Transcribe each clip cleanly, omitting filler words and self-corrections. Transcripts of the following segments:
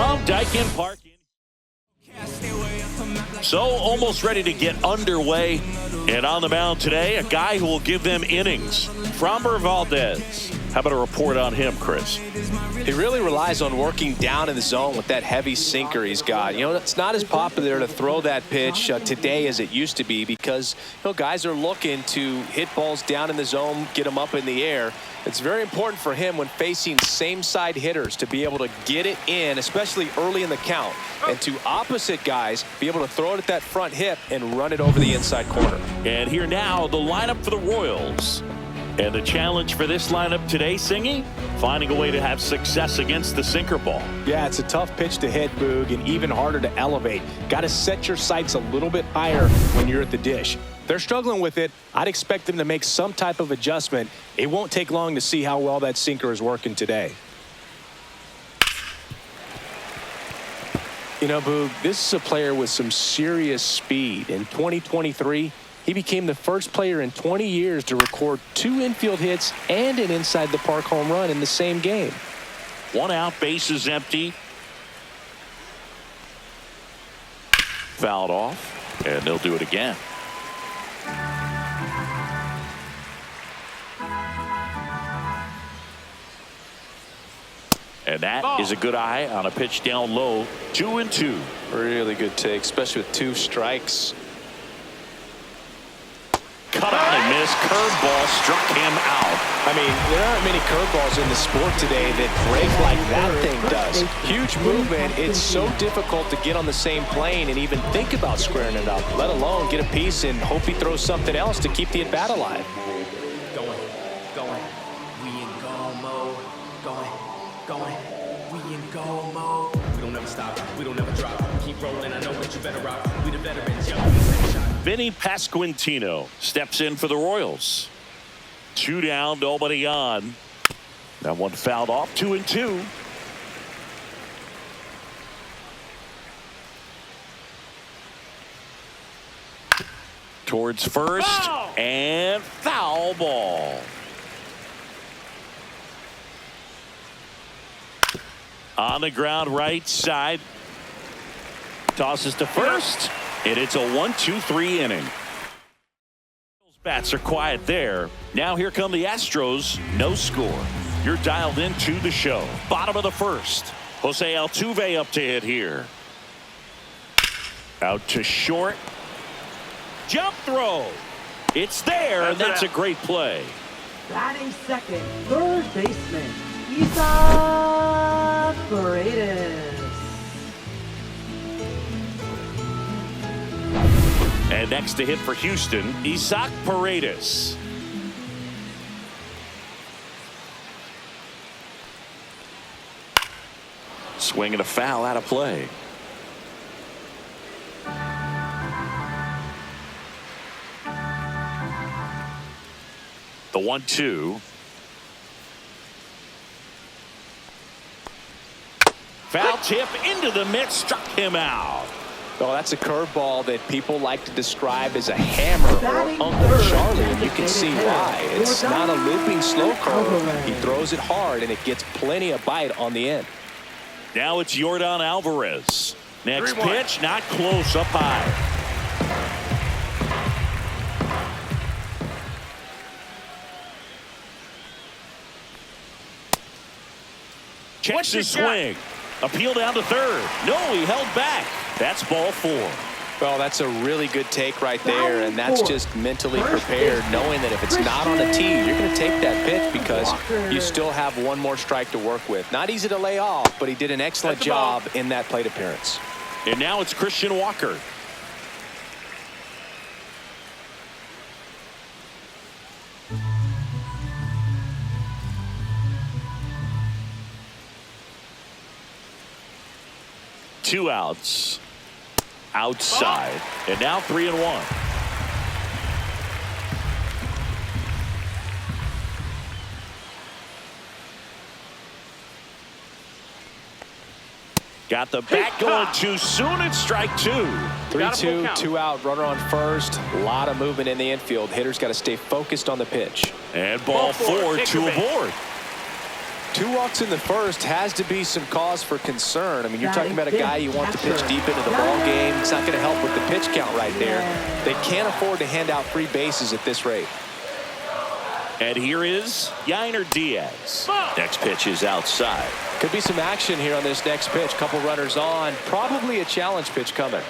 from Daikin Park. So almost ready to get underway. And on the mound today, a guy who will give them innings, Framber Valdez. How about a report on him, Chris? He really relies on working down in the zone with that heavy sinker he's got. You know, it's not as popular to throw that pitch today as it used to be because, you know, guys are looking to hit balls down in the zone, get them up in the air. It's very important for him when facing same side hitters to be able to get it in, especially early in the count, and to opposite guys be able to throw it at that front hip and run it over the inside corner. And here now, the lineup for the Royals. And the challenge for this lineup today, Singy, finding a way to have success against the sinker ball. Yeah, it's a tough pitch to hit, Boog, and even harder to elevate. Got to set your sights a little bit higher when you're at the dish. They're struggling with it. I'd expect them to make some type of adjustment. It won't take long to see how well that sinker is working today. You know, Boog, this is a player with some serious speed. In 2023, he became the first player in 20 years to record 2 infield hits and an inside-the-park home run in the same game. 1 out, bases empty. Fouled off, and they'll do it again. And that is a good eye on a pitch down low. 2-2. Really good take, especially with 2 strikes. Cut out and missed. Curveball struck him out. I mean, there aren't many curveballs in the sport today that break like that thing does. Huge movement. It's so difficult to get on the same plane and even think about squaring it up, let alone get a piece and hope he throws something else to keep the at-bat alive. Going. We in go mode. Going. We in go mode. We don't ever stop. We don't ever drop. Keep rolling. I know what you better rock. We the veterans. Young. Vinny Pasquantino steps in for the Royals. 2 down, nobody on. That one fouled off. 2-2. Towards first and foul ball. On the ground, right side. Tosses to first. And it's a 1-2-3 inning. Bats are quiet there. Now here come the Astros. No score. You're dialed into the show. Bottom of the first. Jose Altuve up to hit here. Out to short. Jump throw. It's there, and that's a great play. Batting second, third baseman, Isaac Paredes. And next to hit for Houston, Isaac Paredes. Swing and a foul out of play. The 1-2. Foul tip into the mitt, struck him out. Oh, that's a curveball that people like to describe as a hammer or Uncle Charlie, and you can see why. It's not a looping slow curve. He throws it hard, and it gets plenty of bite on the end. Now it's Yordan Alvarez. Next pitch, not close, up high. Checks his swing. Appeal down to third. No, he held back. That's ball 4. Well, that's a really good take right there, and that's just mentally prepared, knowing that if it's not on a tee, you're going to take that pitch because you still have one more strike to work with. Not easy to lay off, but he did an excellent job in that plate appearance. And now it's Christian Walker. Two outs. Outside. And now 3-1. Got the bat going too soon. It's strike 2. 3-2, 2 out, runner on first. A lot of movement in the infield. Hitters got to stay focused on the pitch. And ball 4, 2 aboard. 2 walks in the first has to be some cause for concern. I mean, you're talking about a guy you want to pitch deep into the ball game. It's not going to help with the pitch count right there. They can't afford to hand out free bases at this rate. And here is Yainer Diaz. Next pitch is outside. Could be some action here on this next pitch. Couple runners on. Probably a challenge pitch coming.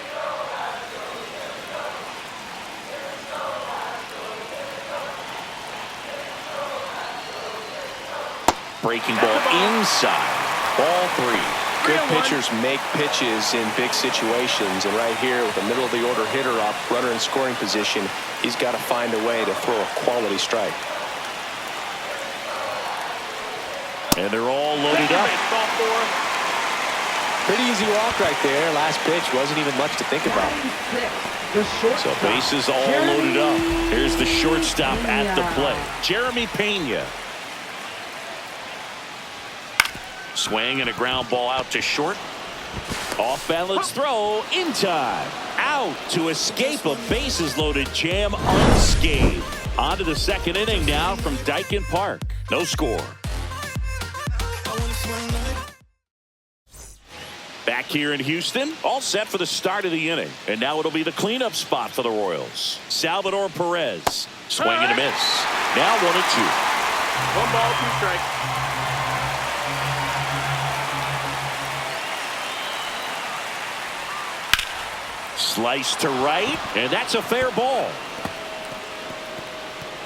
Breaking ball inside. Ball 3. Good pitchers make pitches in big situations, and right here with the middle of the order hitter up, runner in scoring position, he's got to find a way to throw a quality strike. And they're all loaded up. Pretty easy walk right there. Last pitch wasn't even much to think about. So bases all loaded up. Here's the shortstop at the plate, Jeremy Pena. Swing and a ground ball out to short. Off balance throw in time. Out to escape a bases loaded jam unscathed. On to the second inning now from Dyken Park. No score. Back here in Houston, all set for the start of the inning. And now it'll be the cleanup spot for the Royals. Salvador Perez. Swing and a miss. Now 1-2. 1 ball, 2 strikes. Slice to right, and that's a fair ball.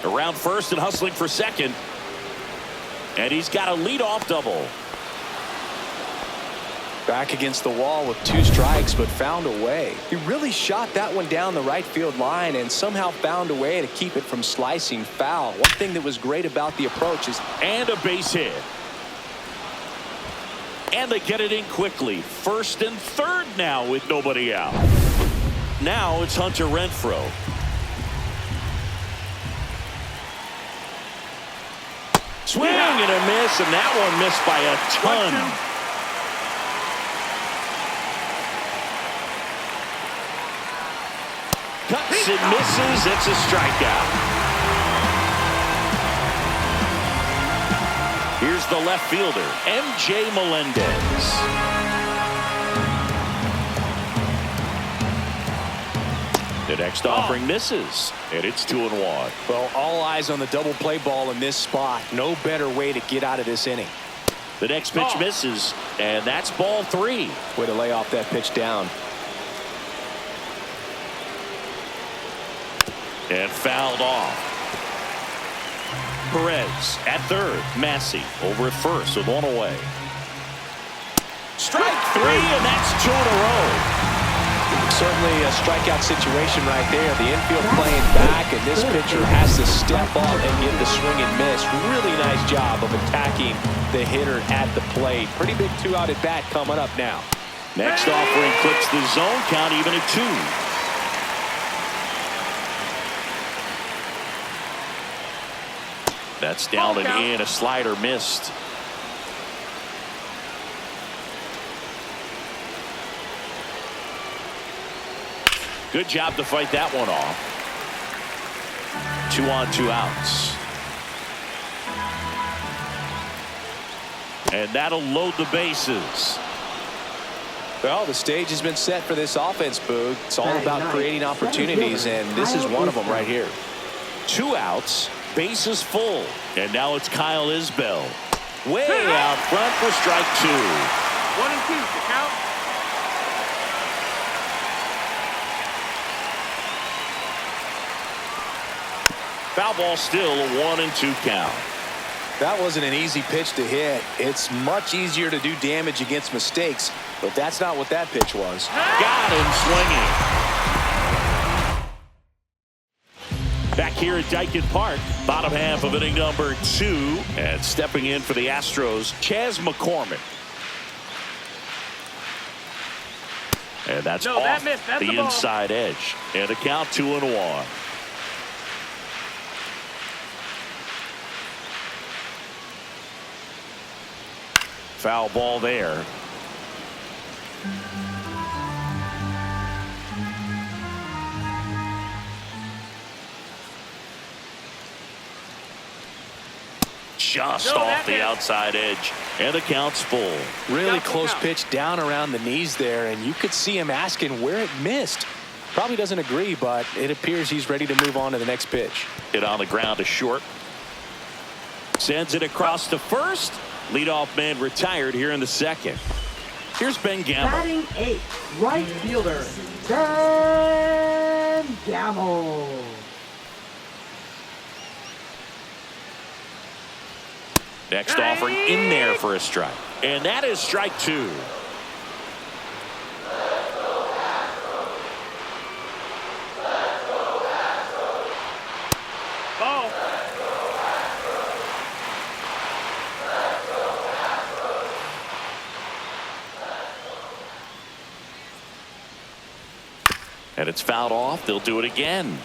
Around first and hustling for second. And he's got a leadoff double. Back against the wall with 2 strikes, but found a way. He really shot that one down the right field line and somehow found a way to keep it from slicing foul. One thing that was great about the approach is... And a base hit. And they get it in quickly. First and third now with nobody out. Now it's Hunter Renfroe. Swing and a miss, and that one missed by a ton. Cuts and misses. It's a strikeout. Here's the left fielder, MJ Melendez. The next offering misses, and it's 2-1. Well, all eyes on the double play ball in this spot. No better way to get out of this inning. The next pitch misses, and that's ball 3. Way to lay off that pitch down. And fouled off. Perez at third. Massey over at first with 1 away. Strike 3, and that's 2 in a row. Certainly a strikeout situation right there. The infield playing back, and this pitcher has to step up and get the swing and miss. Really nice job of attacking the hitter at the plate. Pretty big 2-out at bat coming up now. Next offering clips the zone count even at 2. That's down and in. A slider missed. Good job to fight that one off. 2 on, 2 outs. And that'll load the bases. Well, the stage has been set for this offense, Boog. It's all about creating opportunities, and this is one of them right here. 2 outs, bases full. And now it's Kyle Isbell. Way out front for strike 2. 1 and 2 to count. Foul ball still, a 1 and 2 count. That wasn't an easy pitch to hit. It's much easier to do damage against mistakes, but that's not what that pitch was. Got him swinging. Back here at Dyken Park, bottom half of inning number 2, and stepping in for the Astros, Chas McCormick. And that's off the inside edge. And the count 2-1. Foul ball there. just off the outside edge, and the count's full. Really close pitch down around the knees there, and you could see him asking where it missed. Probably doesn't agree, but it appears he's ready to move on to the next pitch. Hit on the ground to short. Sends it across to first. Leadoff man retired here in the second. Here's Ben Gamble. Batting 8th, right fielder, Ben Gamble. Next offering in there for a strike. And that is strike 2. And it's fouled off. They'll do it again.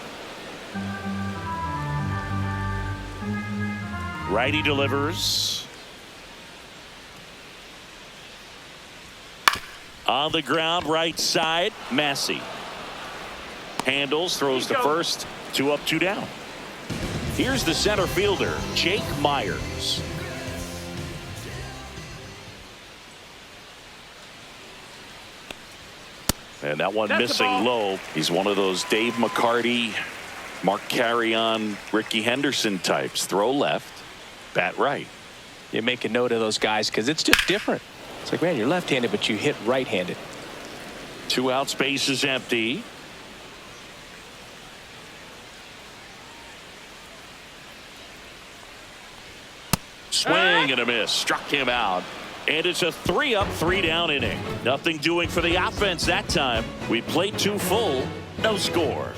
Righty delivers. On the ground, right side, Massey. Handles, throws to first. 2 up, 2 down. Here's the center fielder, Jake Myers. And that one missing low. He's one of those Dave McCarty, Mark Carrion, Ricky Henderson types. Throw left, bat right. You make a note of those guys because it's just different. It's like, man, you're left-handed, but you hit right-handed. 2 out, space is empty. Swing and a miss. Struck him out. And it's a 3 up, 3 down inning. Nothing doing for the offense that time. We played 2 full. No score.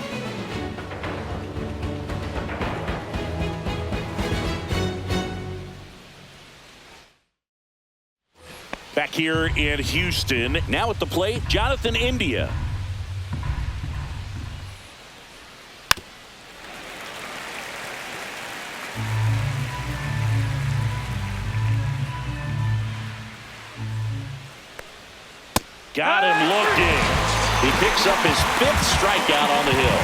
Back here in Houston. Now at the plate, Jonathan India. Got him looking. He picks up his 5th strikeout on the hill.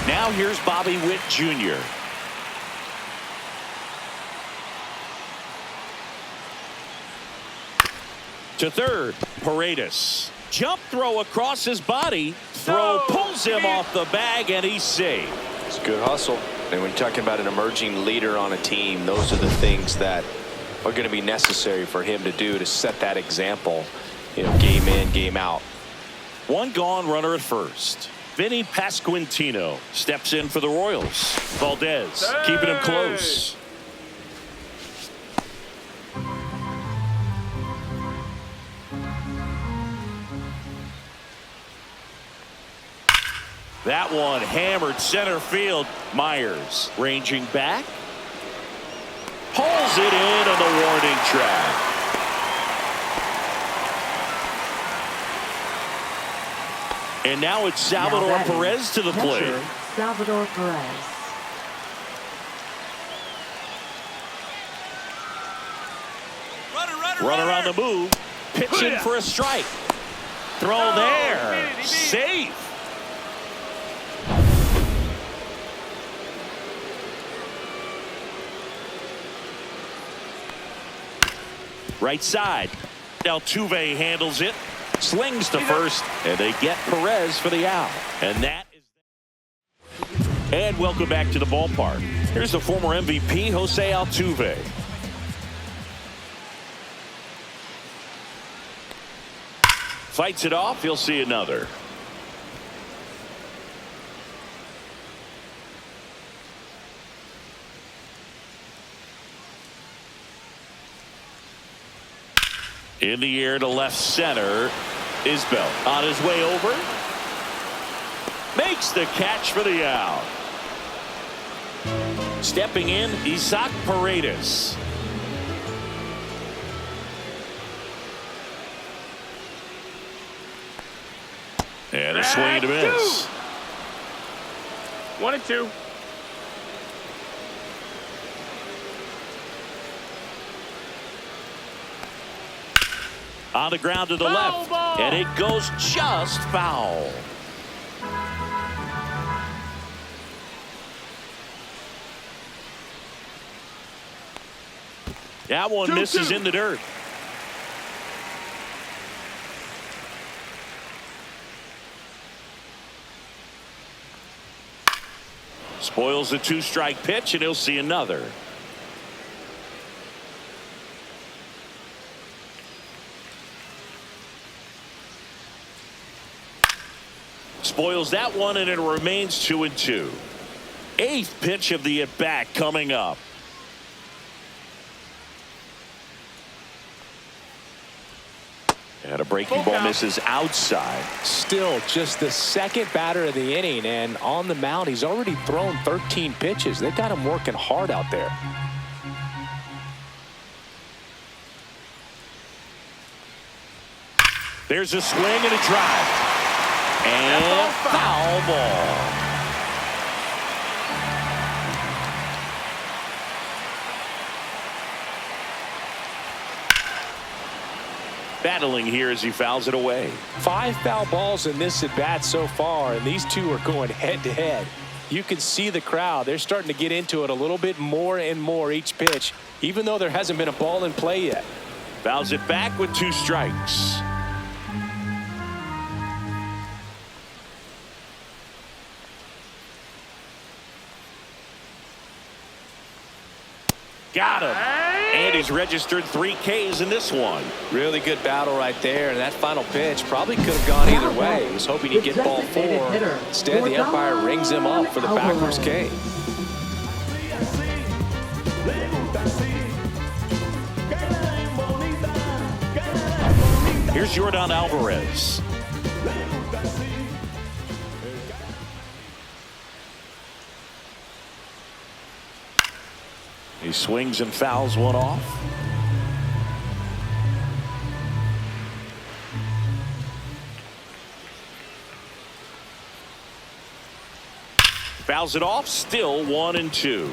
Now here's Bobby Witt Jr. To third, Paredes. Jump throw across his body. Throw pulls him off the bag, and he's safe. It's good hustle. And when you're talking about an emerging leader on a team, those are the things that are going to be necessary for him to do to set that example, you know, game in, game out. 1 gone, runner at first. Vinny Pasquantino steps in for the Royals. Valdez keeping him close. That one hammered center field. Myers ranging back. Pulls it in on the warning track. And now it's Salvador Perez to the plate. Salvador Perez. Runner on the move. Pitching for a strike. Throw there. Safe. Right side. Altuve handles it. Slings to first. And they get Perez for the out. And that is. And welcome back to the ballpark. Here's the former MVP, Jose Altuve. Fights it off. He'll see another. In the air to left center. Isbell on his way over. Makes the catch for the out. Stepping in, Isaac Paredes. And a swing to miss. 1-2. On the ground to the left. Ball. And it goes just foul. That one misses in the dirt. Spoils the 2-strike pitch, and he'll see another. Spoils that one, and it remains 2-2. 8th pitch of the at-bat coming up. And a breaking ball misses outside. Still just the second batter of the inning, and on the mound he's already thrown 13 pitches. They've got him working hard out there. There's a swing and a drive. And foul ball. Battling here as he fouls it away. 5 foul balls in this at bat so far, and these two are going head to head. You can see the crowd. They're starting to get into it a little bit more and more each pitch, even though there hasn't been a ball in play yet. Fouls it back with 2 strikes. Got him. And he's registered 3 Ks in this one. Really good battle right there, and that final pitch probably could have gone either way. He was hoping he'd get ball 4. Instead, the umpire rings him up for the backwards K. Here's Yordan Alvarez. He swings and fouls one off. Fouls it off, still 1-2.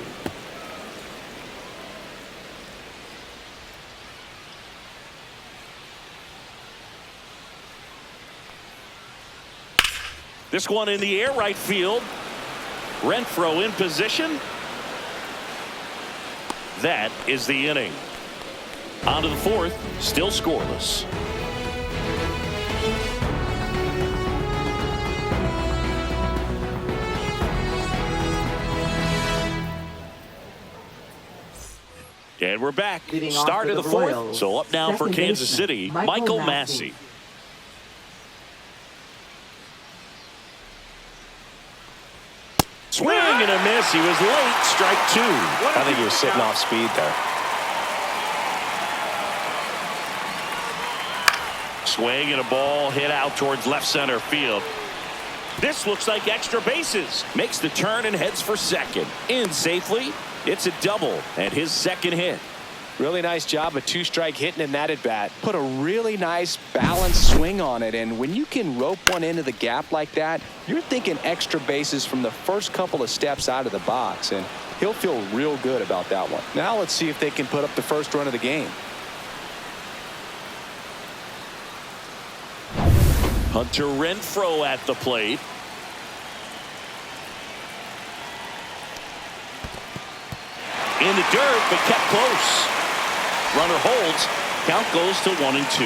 This one in the air, right field. Renfroe in position. That is the inning. On to the 4th, still scoreless. And we're back. Start of the 4th. So up now for Kansas City, Michael Massey. Swing and a miss. He was late. Strike 2. I think he was sitting off speed there. Swing and a ball hit out towards left center field. This looks like extra bases. Makes the turn and heads for second. In safely. It's a double and his second hit. Really nice job of 2-strike hitting in that at bat. Put a really nice balanced swing on it, and when you can rope one into the gap like that, you're thinking extra bases from the first couple of steps out of the box, and he'll feel real good about that one. Now let's see if they can put up the first run of the game. Hunter Renfroe at the plate. In the dirt, but kept close. Runner holds. Count goes to 1-2.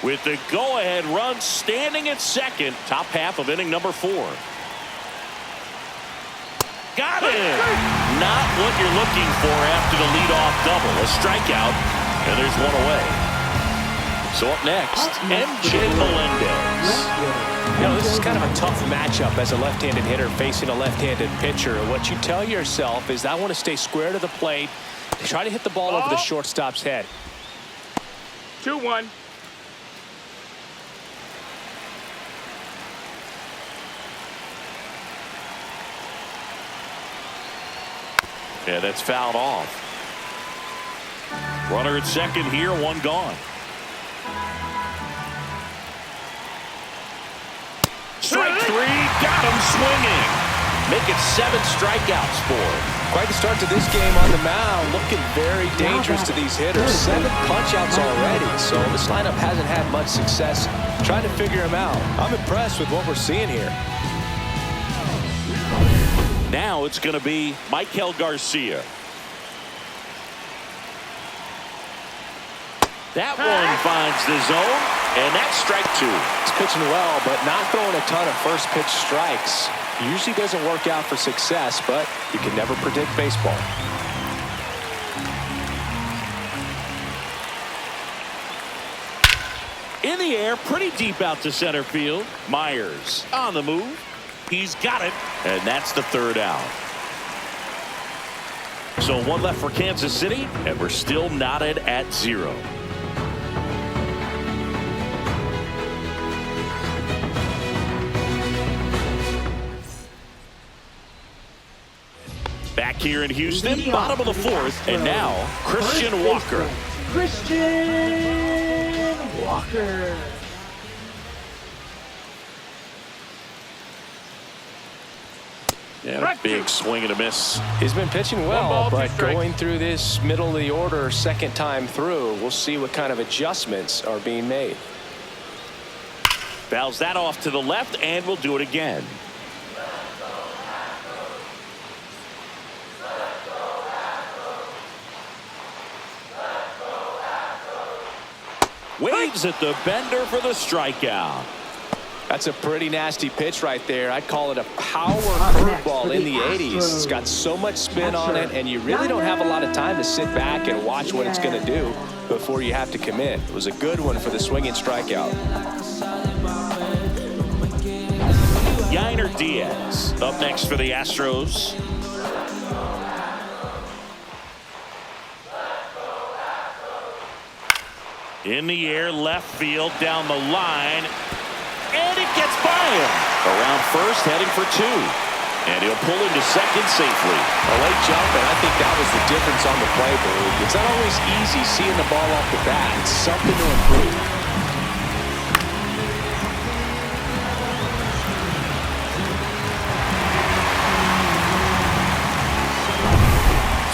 With the go-ahead run standing at second, top half of inning number 4. Got it! Not what you're looking for after the leadoff double. A strikeout, and there's one away. So up next, MJ Melendez. You know, this is kind of a tough matchup as a left-handed hitter facing a left-handed pitcher. What you tell yourself is, I want to stay square to the plate, try to hit the ball over the shortstop's head. 2-1. Yeah, that's fouled off. Runner at second here, one gone. Strike 3, got him swinging. Make it 7 strikeouts for him. Quite the start to this game on the mound. Looking very dangerous to these hitters. 7 punch-outs already, so this lineup hasn't had much success trying to figure him out. I'm impressed with what we're seeing here. Now it's going to be Michael Garcia. That one finds the zone, and that's strike 2. He's pitching well, but not throwing a ton of first pitch strikes. Usually doesn't work out for success, but you can never predict baseball. In the air, pretty deep out to center field. Myers on the move. He's got it, and that's the 3rd out. So 1 left for Kansas City, and we're still knotted at 0. Back here in Houston, bottom of the 4th, and now Christian Walker. Christian Walker. And a big swing and a miss. He's been pitching well, but going through this middle of the order 2nd time through, we'll see what kind of adjustments are being made. Fouls that off to the left, and we'll do it again. Waves at the bender for the strikeout. That's a pretty nasty pitch right there. I'd call it a power curveball in the 80s. It's got so much spin on it, and you really don't have a lot of time to sit back and watch what it's going to do before you have to commit. It was a good one for the swinging strikeout. Yainer Diaz up next for the Astros. In the air, left field, down the line, and it gets by him. Around first, heading for 2. And he'll pull into second safely. A late jump, and I think that was the difference on the play, Boog. It's not always easy seeing the ball off the bat. It's something to improve.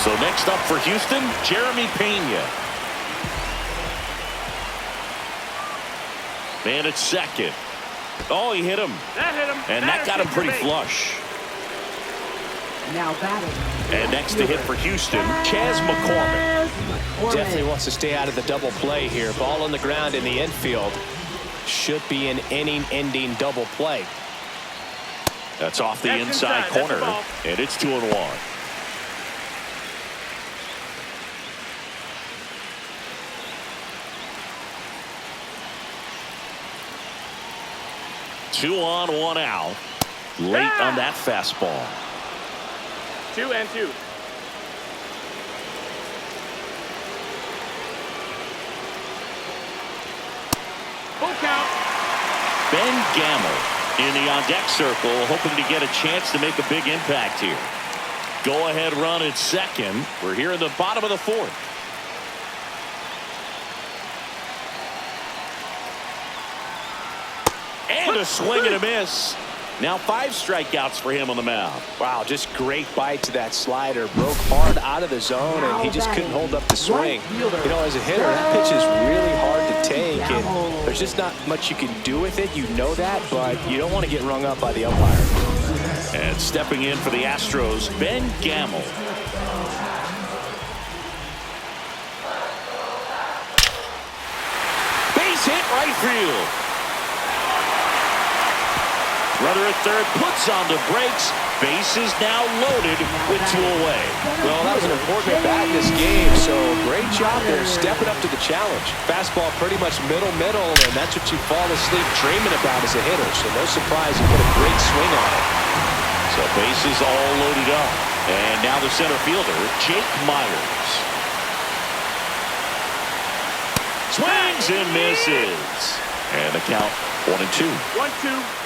So next up for Houston, Jeremy Pena. Man at second. Oh, he hit him. That hit him. And that got him pretty flush. Now batting. And next to hit for Houston, Chas McCormick. Definitely wants to stay out of the double play here. Ball on the ground in the infield. Should be an inning-ending double play. That's off the inside corner, and it's 2-1. Two on, 1 out. Late on that fastball. 2 and 2. Full count. Ben Gamel in the on-deck circle, hoping to get a chance to make a big impact here. Go-ahead run at second. We're here in the bottom of the 4th. And a swing and a miss. Now 5 strikeouts for him on the mound. Wow, just great bite to that slider. Broke hard out of the zone, and he just couldn't hold up the swing. You know, as a hitter, that pitch is really hard to take, and there's just not much you can do with it. You know that, but you don't want to get rung up by the umpire. And stepping in for the Astros, Ben Gamel. Base hit right field. Runner at third puts on the brakes. Base is now loaded with 2 away. Well, that was an important bat in this game, so great job there stepping up to the challenge. Fastball pretty much middle, and that's what you fall asleep dreaming about as a hitter, so no surprise he put a great swing on it. So bases all loaded up. And now the center fielder, Jake Myers. Swings and misses. And the count 1-2. 1-2.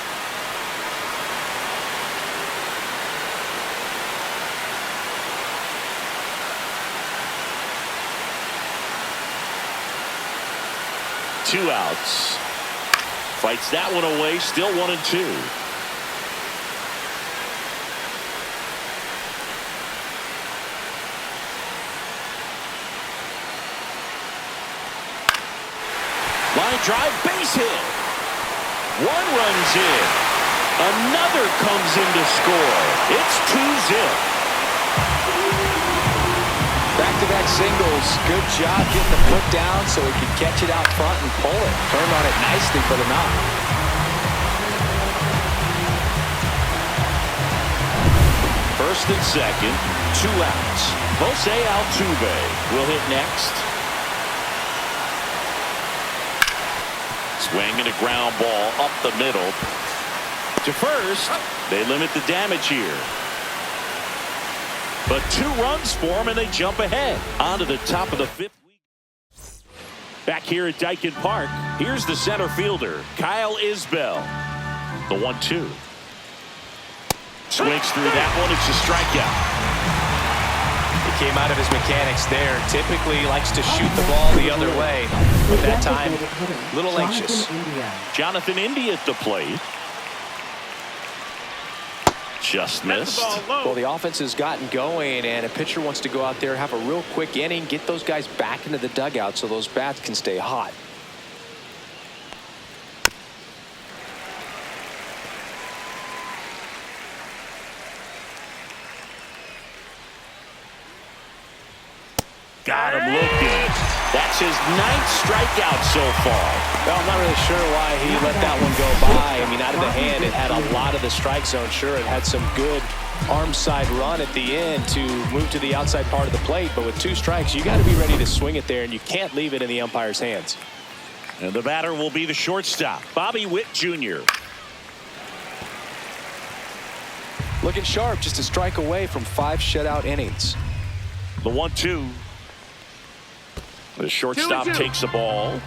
Two outs. Fights that one away. Still 1-2. Line drive, base hit. One runs in. Another comes in to score. It's 2-zip. Back-to-back singles. Good job getting the foot down so he could catch it out front and pull it. Turned on it nicely for the knock. First and second, 2 outs. Jose Altuve will hit next. Swing and a ground ball up the middle. To first, they limit the damage here. But 2 runs for them, and they jump ahead. On to the top of the 5th. Back here at Dyken Park, here's the center fielder, Kyle Isbell. The 1-2. Swings through that one. It's a strikeout. He came out of his mechanics there. Typically likes to shoot the ball the other way. But that time, a little anxious. Jonathan India at the plate. Just missed. Well, the offense has gotten going, and a pitcher wants to go out there, have a real quick inning, get those guys back into the dugout so those bats can stay hot. Got him looking. That's his 9th strikeout so far. Well, I'm not really sure why he let that one go by. I mean, out of the hand, it had a lot of the strike zone. Sure, it had some good arm side run at the end to move to the outside part of the plate. But with 2 strikes, you got to be ready to swing it there, and you can't leave it in the umpire's hands. And the batter will be the shortstop, Bobby Witt Jr. Looking sharp, just a strike away from 5 shutout innings. The 1-2. The shortstop takes the ball.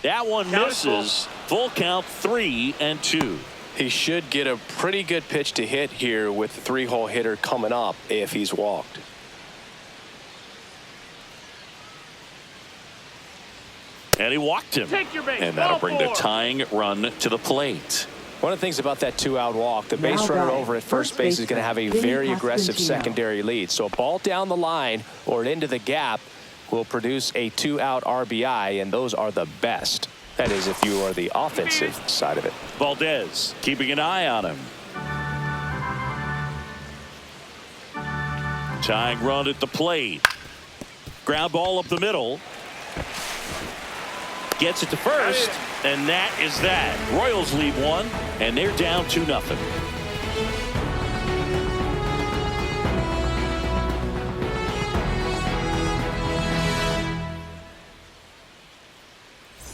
That one misses. Full count, 3-2. He should get a pretty good pitch to hit here with the 3-hole hitter coming up if he's walked. And he walked him. And that'll bring the tying run to the plate. One of the things about that 2-out walk, the base runner over at first base is going to have a very aggressive secondary lead. So a ball down the line or into the gap will produce a 2-out RBI, and those are the best. That is, if you are the offensive side of it. Valdez keeping an eye on him. Tying run at the plate. Ground ball up the middle. Gets it to first, and that is that. Royals lead 1, and they're down 2-0.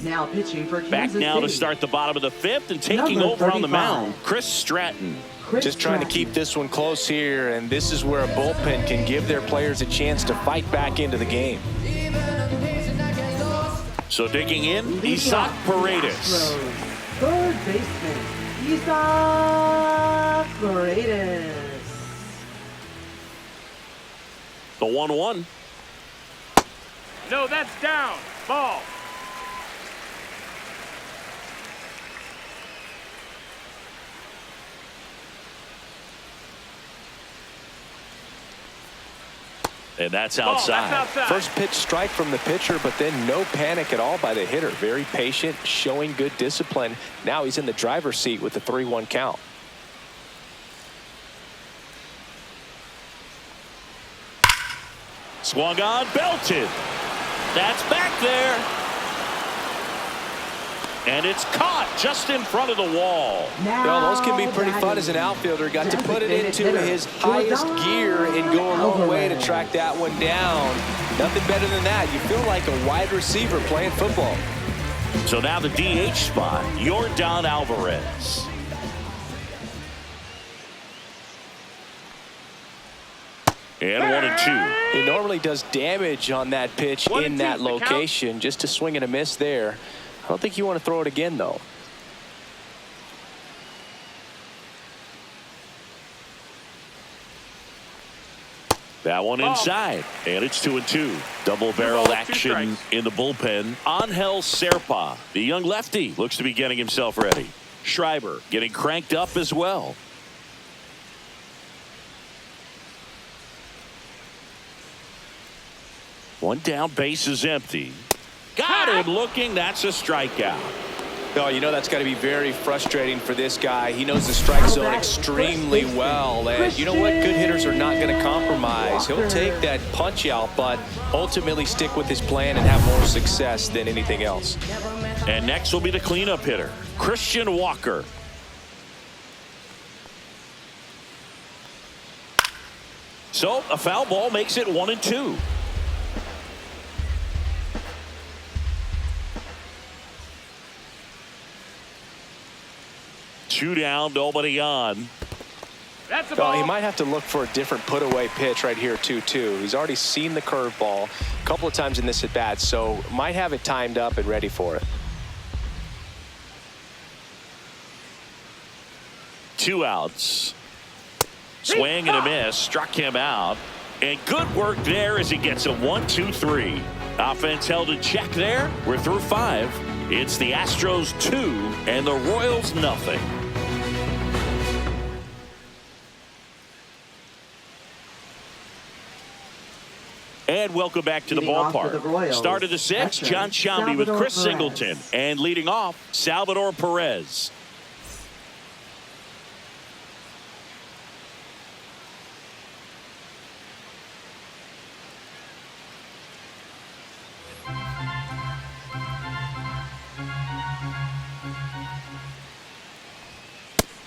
Now pitching for Kansas Back now City. to start the bottom of the 5th, and taking Number over on the 35. mound, Chris Stratton. Just trying to keep this one close here, and this is where a bullpen can give their players a chance to fight back into the game. So digging in, Isaac Paredes. Astros. Third baseman, Isaac Paredes. The 1-1. No, that's down. Ball. And that's outside. First pitch strike from the pitcher, but then no panic at all by the hitter. Very patient, showing good discipline. Now he's in the driver's seat with the 3-1 count. Swung on, belted. That's back there. And it's caught just in front of the wall. Well, those can be pretty fun as an outfielder. Got to put it into his highest gear and go a long way to track that one down. Nothing better than that. You feel like a wide receiver playing football. So now the DH spot, Yordan Alvarez. And 1-2. He normally does damage on that pitch in that location. Just a swing and a miss there. I don't think you want to throw it again, though. That one inside, and it's 2-2. Double-barreled action in the bullpen. Angel Serpa, the young lefty, looks to be getting himself ready. Schreiber getting cranked up as well. One down, base is empty. Got him looking. That's a strikeout. Oh, you know that's got to be very frustrating for this guy. He knows the strike zone extremely well. And you know what? Good hitters are not going to compromise. He'll take that punch out, but ultimately stick with his plan and have more success than anything else. And next will be the cleanup hitter, Christian Walker. So a foul ball makes it 1-2. Two down, nobody on. That's a ball. He might have to look for a different put-away pitch right here, too. He's already seen the curveball a couple of times in this at-bat, so might have it timed up and ready for it. 2 outs. Swing and a miss. Struck him out. And good work there as he gets a 1-2-3. Offense held in check there. We're through 5. It's the Astros 2 and the Royals nothing. And welcome back to the Leading off for the ballpark. Royals, Start of the 6th, catcher, John Shambi with Salvador Chris Perez. Singleton. And leading off, Salvador Perez.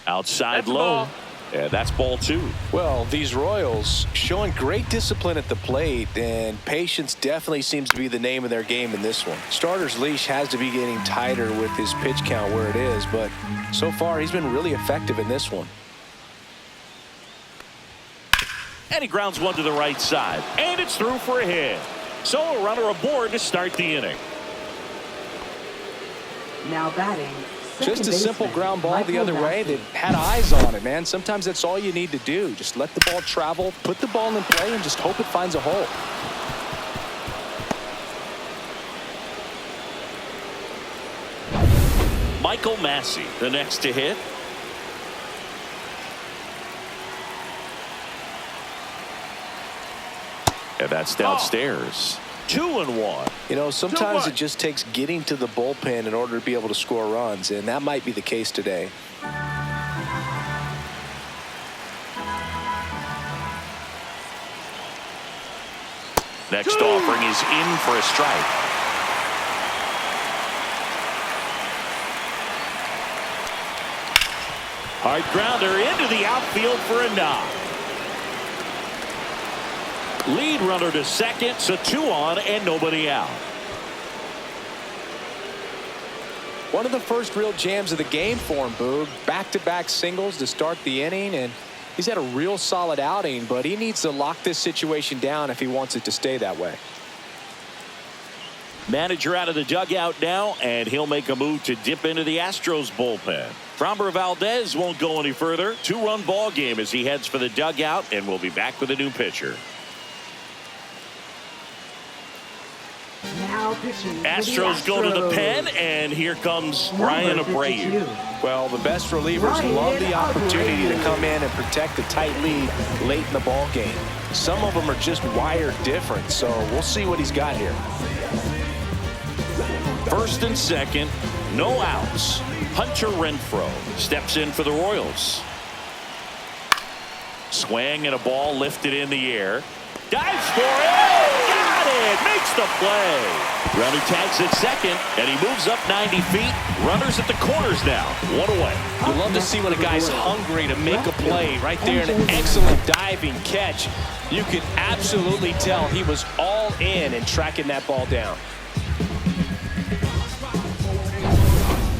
Outside That's a low. ball. Yeah, that's ball 2. Well, these Royals showing great discipline at the plate, and patience definitely seems to be the name of their game in this one. Starter's leash has to be getting tighter with his pitch count where it is, but so far he's been really effective in this one. And he grounds one to the right side. And it's through for a hit. So a runner aboard to start the inning. Now batting. Just a second simple baseman, ground ball the Michael other way Massey. that had eyes on it, man. Sometimes that's all you need to do. Just let the ball travel, put the ball in play, and just hope it finds a hole. Michael Massey, the next to hit. And that's downstairs. 2-1. You know, sometimes 2-1. it just takes getting to the bullpen in order to be able to score runs, and that might be the case today. Next offering is in for a strike. Hard grounder into the outfield for a knock. Lead runner to second, so 2 on and nobody out. One of the first real jams of the game for him, Boog. Back-to-back singles to start the inning, and he's had a real solid outing, but he needs to lock this situation down if he wants it to stay that way. Manager out of the dugout now, and he'll make a move to dip into the Astros bullpen. Framber Valdez won't go any further. 2-run ball game as he heads for the dugout, and we'll be back with a new pitcher. Now pitching. Astros go to the pen, and here comes Ryan Abreu. Well, the best relievers love the opportunity to come in and protect a tight lead late in the ball game. Some of them are just wired different, so we'll see what he's got here. First and second, no outs. Hunter Renfroe steps in for the Royals. Swing and a ball lifted in the air. Dives for it. Got it. Makes the play. Runner tags at second, and he moves up 90 feet. Runners at the corners now. 1 away. You love to see when a guy's hungry to make a play. Right there, an excellent diving catch. You could absolutely tell he was all in tracking that ball down.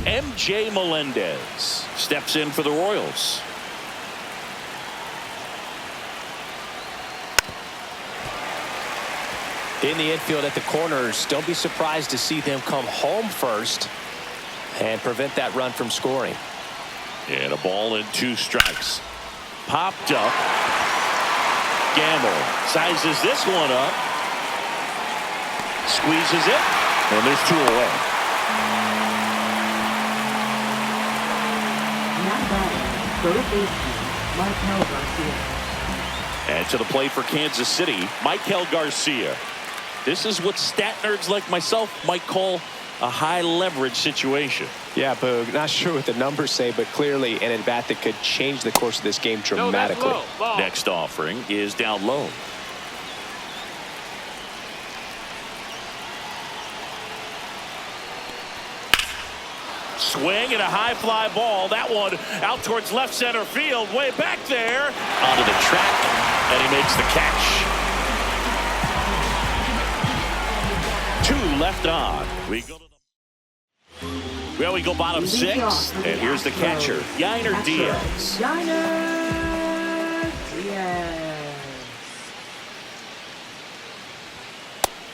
MJ Melendez steps in for the Royals. In the infield at the corners, don't be surprised to see them come home first and prevent that run from scoring. And a ball and 2 strikes. Popped up. Gamble sizes this one up. Squeezes it. And there's 2 away. Now batting. Third baseman, Michael Garcia. And to the plate for Kansas City, Michael Garcia. This is what stat nerds like myself might call a high leverage situation. Yeah, Boog, not sure what the numbers say, but clearly an at-bat that could change the course of this game dramatically. No, that's low. Next offering is down low. Swing and a high fly ball. That one out towards left center field, way back there. Onto the track, and he makes the catch. 2 left on. We go to the bottom 6, and here's the catcher, Yainer Diaz. Yainer Diaz.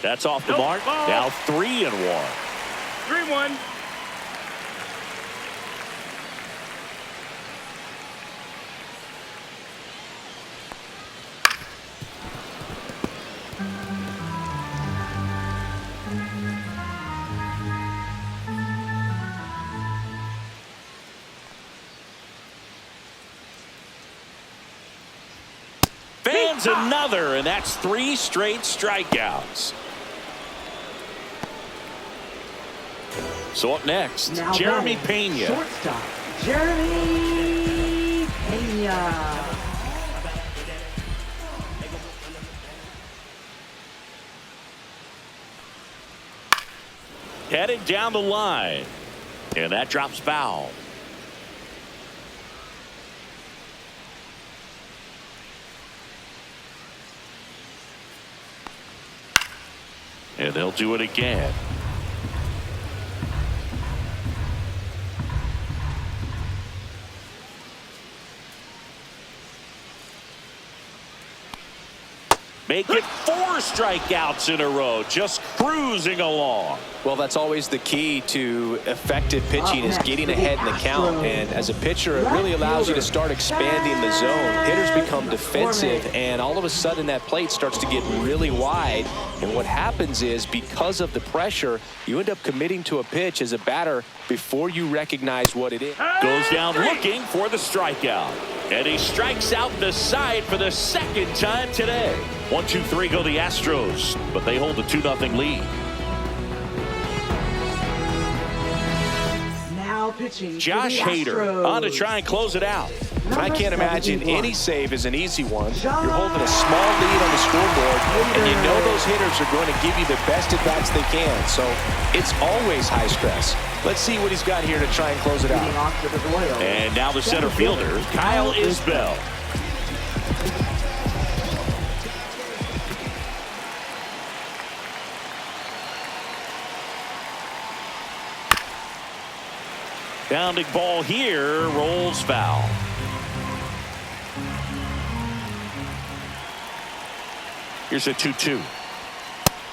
That's off the mark. Now 3-1. 3-1. Fans another, and that's 3 straight strikeouts. So up next, Now Jeremy batting, Pena. Shortstop, Jeremy Pena. Headed down the line, and that drops foul. And they'll do it again. Make it 4 strikeouts in a row, just cruising along. Well, that's always the key to effective pitching is getting ahead in the count. And as a pitcher, it really allows you to start expanding the zone. Hitters become defensive, and all of a sudden that plate starts to get really wide. And what happens is, because of the pressure, you end up committing to a pitch as a batter before you recognize what it is. Goes down looking for the strikeout. And he strikes out the side for the 2nd time today. 1-2-3 go the Astros, but they hold a 2-0 lead. Now pitching Josh for the Hader Astros. on to try and close it out. I can't imagine any save is an easy one. You're Josh holding a small lead on the scoreboard, and you know those hitters are going to give you the best at-bats they can. So it's always high stress. Let's see what he's got here to try and close it Leading out. off to the Royals. And now the center fielder, Kyle Isbell. Bounding ball here, rolls foul. Here's a 2-2.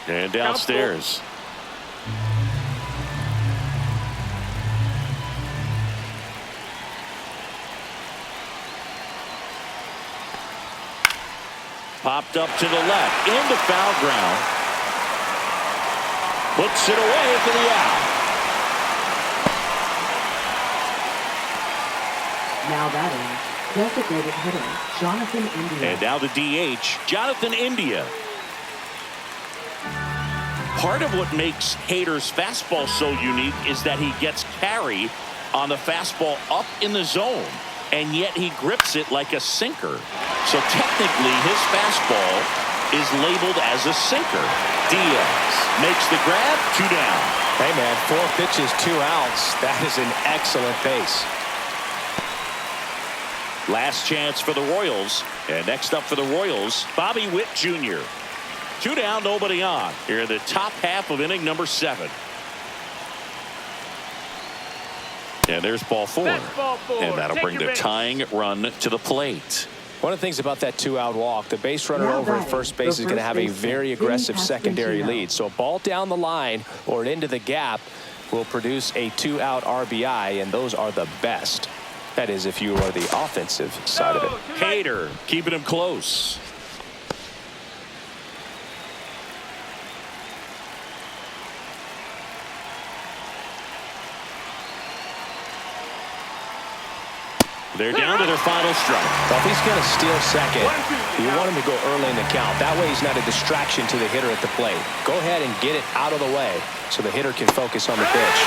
And downstairs. Popped up to the left, into foul ground. Puts it away for the out. Now batting, designated hitter, Jonathan India. And now the DH, Jonathan India. Part of what makes Hader's fastball so unique is that he gets carry on the fastball up in the zone, and yet he grips it like a sinker. So technically his fastball is labeled as a sinker. Diaz makes the grab, 2 down. Hey, man, 4 pitches, 2 outs. That is an excellent base. Last chance for the Royals. And next up for the Royals, Bobby Witt Jr. 2 down, nobody on. Here in the top half of inning number 7. And there's ball 4. That's ball 4. And that'll Take bring your the base. tying run to the plate. One of the things about that 2-out walk, the base runner Now over at batting, first base the is going to first have a baseman, very Vinny aggressive secondary Pasquantino. lead. So a ball down the line or into the gap will produce a 2-out RBI, and those are the best. That is, if you are the offensive side of it. Hader keeping him close. They're down to their final strike. Well, if he's going to steal second, you want him to go early in the count. That way he's not a distraction to the hitter at the plate. Go ahead and get it out of the way so the hitter can focus on the pitch.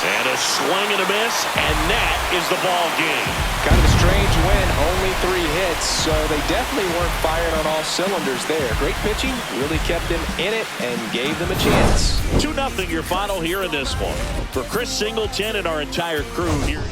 And a swing and a miss, and that is the ball game. Kind of a strange win, only 3 hits, so they definitely weren't firing on all cylinders there. Great pitching, really kept them in it and gave them a chance. 2-0 your final here in this one. For Chris Singleton and our entire crew here.